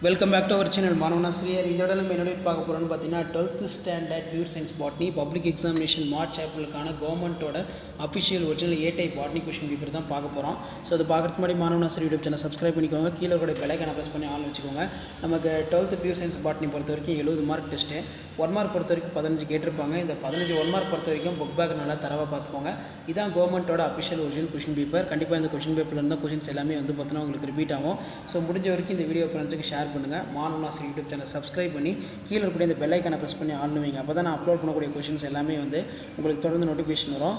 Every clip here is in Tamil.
Welcome back to our channel மாணவனாசிரியர். இந்த இடம் நம்ம என்னோட பார்க்க போகிறோம்னு பார்த்தீங்கன்னா 12th standard pure science botany public examination March ஏப்ரலுக்கான கவர்மெண்ட்டோட official original A type botany question paper தான் பார்க்க போகிறோம். ஸோ அது பார்க்குறதுக்கு முன்னாடி மாணவனாசிரியர் யூடியூப் சேனல் சப்ஸ்கிரைப் பண்ணிக்கோங்க. கீழே கூட பெல்லைக்கான ப்ரெஸ் பண்ணி ஆன் வச்சுக்கோங்க. நமக்கு 12th பியூர் சயின்ஸ் பாட்னி பொறுத்த வரைக்கும் 70 மார்க் டெஸ்ட்டு, 1 மார்க் பொறுத்த வரைக்கும் 15 கேட்டிருப்பாங்க. இந்த 15 1 மார்க் பொறுத்த வரைக்கும் புக் பேக் நல்லா தரவாக பார்த்துக்கோங்க. இதான் கவர்மெண்ட்டோட அஃபிஷியல் ஒரிஜினல் கொஷின் பேப்பர். கண்டிப்பாக இந்த கொஷின் பேப்பரில் இருந்தால் கொஷின்ஸ் எல்லாமே வந்து பார்த்தீங்கன்னா உங்களுக்கு ரிப்பீட் ஆகும். ஸோ முடிஞ்ச வரைக்கும் இந்த வீடியோ ஃப்ரெண்ட்ஸுக்கு ஷேர் பண்ணுங்கள். மாணவனாசிரியர் யூடியூப் சேனல் சப்ஸ்கிரைப் பண்ணி கீழே இருக்கக்கூடிய இந்த பெல் ஐக்கானை ப்ரெஸ் பண்ணி ஆன் வைங்க. அப்போ தான் நான் அப்லோட் பண்ணக்கூடிய கொஷின்ஸ் எல்லாமே வந்து உங்களுக்கு தொடர்ந்து நோட்டிஃபிகேஷன் வரும்.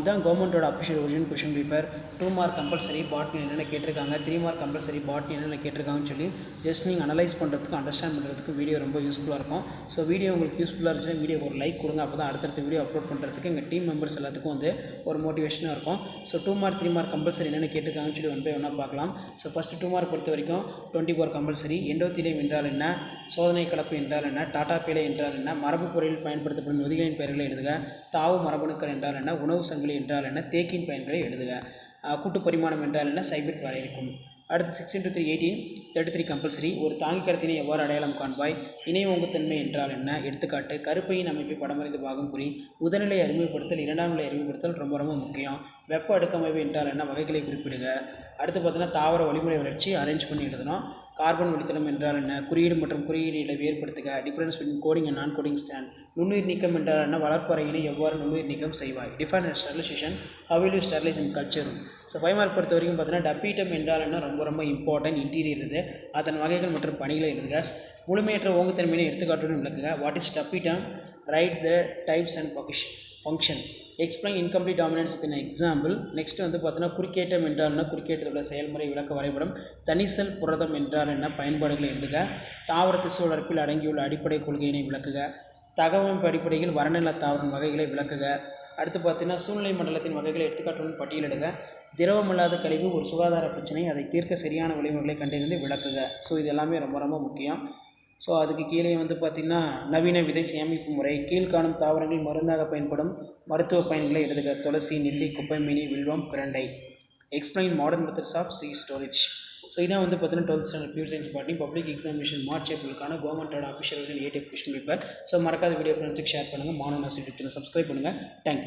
இதான் கவர்மெண்ட்டோட official original question paper. 2 mark compulsory botany என்னென்ன கேட்டிருக்காங்க, 3 மார்க் கம்பல்சரி பாட்னி என்னென்ன கேட்டிருக்காங்கன்னு சொல்லி ஜஸ்ட் நீங்கள் அனலைஸ் பண்ணுறதுக்கு அண்டர்ஸ்டாண்ட் பண்ணுறதுக்கு வீடியோ ரொம்ப யூஸ்ஃபுல்லாக இருக்கும். ஸோ வீடியோ உங்களுக்கு யூஸ்ஃபுல்லாக இருந்துச்சுன்னா வீடியோ ஒரு லைக் கொடுங்க. அப்போ தான் அடுத்தடுத்த வீடியோ அப்லோட் பண்ணுறதுக்கு எங்கள் டீம் மெம்பர்ஸ் எல்லாத்துக்கும் வந்து ஒரு மோட்டிவேஷனாக இருக்கும். ஸோ 2 மார்க் 3 மார்க் கம்பல்சரி என்னென்ன கேட்டிருக்காங்கன்னு சொல்லி ஒன் பை ஒன்றா பார்க்கலாம். ஸோ ஃபஸ்ட்டு 2 மார்க் பொறுத்த வரைக்கும் 24 கம்பல்சரி. எண்டோத்திலியம் என்றால் என்ன, சோதனை கலப்பு என்றால் என்ன, டாடா பேலை என்றால் என்ன, மரபு பொருளில் பயன்படுத்தப்படும் நொதிகளின் பெயர்களை எழுதுக, தாவு மரபணுக்கள் என்றால் என்ன, உணவு சங்கிலி என்றால் என்ன, தேக்கின் பயன்களை எழுதுக, கூட்டு பரிமாணம் என்றால் என்ன, சைபெட் வரையறுக்கும். அடுத்து 6 × 3 18 33 கம்பல்சரி. ஒரு தாங்கி கடத்தினை எவ்வாறு அடையாளம் காண்பாய், இணை ஓங்குத்தன்மை என்றால் என்ன, எடுத்துக்காட்டு, கருப்பையின் அமைப்பை படமறிந்து பாகம் புரி, முதல்நிலை அறிமுகப்படுத்தல், 2ஆம் நிலை அறிமுகப்படுத்தல் ரொம்ப ரொம்ப முக்கியம். வெப்ப அடுக்கமைப்பு என்றால் என்ன, வகைகளை குறிப்பிடுக. அடுத்து பார்த்தீங்கன்னா தாவர வழிமுறை வளர்ச்சி அரேஞ்ச் பண்ணி எழுதணும். கார்பன் வழித்தடம் என்றால் என்ன, குறியீடு மற்றும் குறியீடுகளை வேறுபடுத்துக, difference between coding and non coding strand. நுண்ணுயிர் நீக்கம் என்றால் என்ன, வளர்ப்பறையினை எவ்வாறு நுண்ணுயிர் நீக்கம் செய்வாய், define and sterilization, how will you sterilize in culture. So 5 mark பொறுத்த வரைக்கும் பார்த்தீங்கன்னா டப்பீட்டம் என்றால் என்ன ரொம்ப ரொம்ப இம்பார்ட்டன்ட், இன்டீரியர் இது, அதன் வகைகள் மற்றும் பணிகளை எழுதுக. முழுமையற்ற ஓங்குத்தன்மையை எடுத்துக்காட்டுடன் விளக்குக. வாட் இஸ் டப்பீட்டம், write the types and function, explain incomplete dominance with an example. Next வந்து பார்த்தீங்கன்னா குறுக்கேற்றம் என்றால் என்ன, குறுக்கேற்றத்தோட செயல்முறை விளக்க வரைபடம். தனிசல் புரதம் என்றால் என்ன, பயன்பாடுகளை எழுதுக. தாவர திசு வளர்ப்பில் அடங்கியுள்ள அடிப்படை கொள்கையினை விளக்குக. தகவமைப்பு அடிப்படையில் வறநில தாவரம் வகைகளை விளக்குக. அடுத்து பார்த்தீங்கன்னா சூழ்நிலை மண்டலத்தின் வகைகளை எடுத்துக்காட்டுடன் பட்டியலிடுக. திரவமில்லாத கழிவு ஒரு சுகாதார பிரச்சனை, அதை தீர்க்க சரியான வழிமுறைகளை கண்டறிந்து விளக்குக. ஸோ இது எல்லாமே ரொம்ப ரொம்ப முக்கியம். ஸோ அதுக்கு கீழே வந்து பார்த்திங்கன்னா நவீன விதை சேமிப்பு முறை, கீழ்காணும் தாவரங்கள் மருந்தாக பயன்படும் மருத்துவ பயன்களை எழுதுக. துளசி, நெல்லி, குப்பைமேனி, வில்வம், பிரண்டை. Explain modern methods of seed storage. So இதான் வந்து பார்த்தீங்கன்னா 12th standard pure science botany public examination March ஏப்ரலுக்கான கவர்மெண்ட்டோட official A type question paper. So மறக்காத வீடியோ ஃப்ரெண்ட்ஸுக்கு ஷேர் பண்ணுங்கள். மாணவனாசிரியர் யூடியூப் சேனல் சப்ஸ்கிரைப் பண்ணுங்கள். தேங்க்யூ.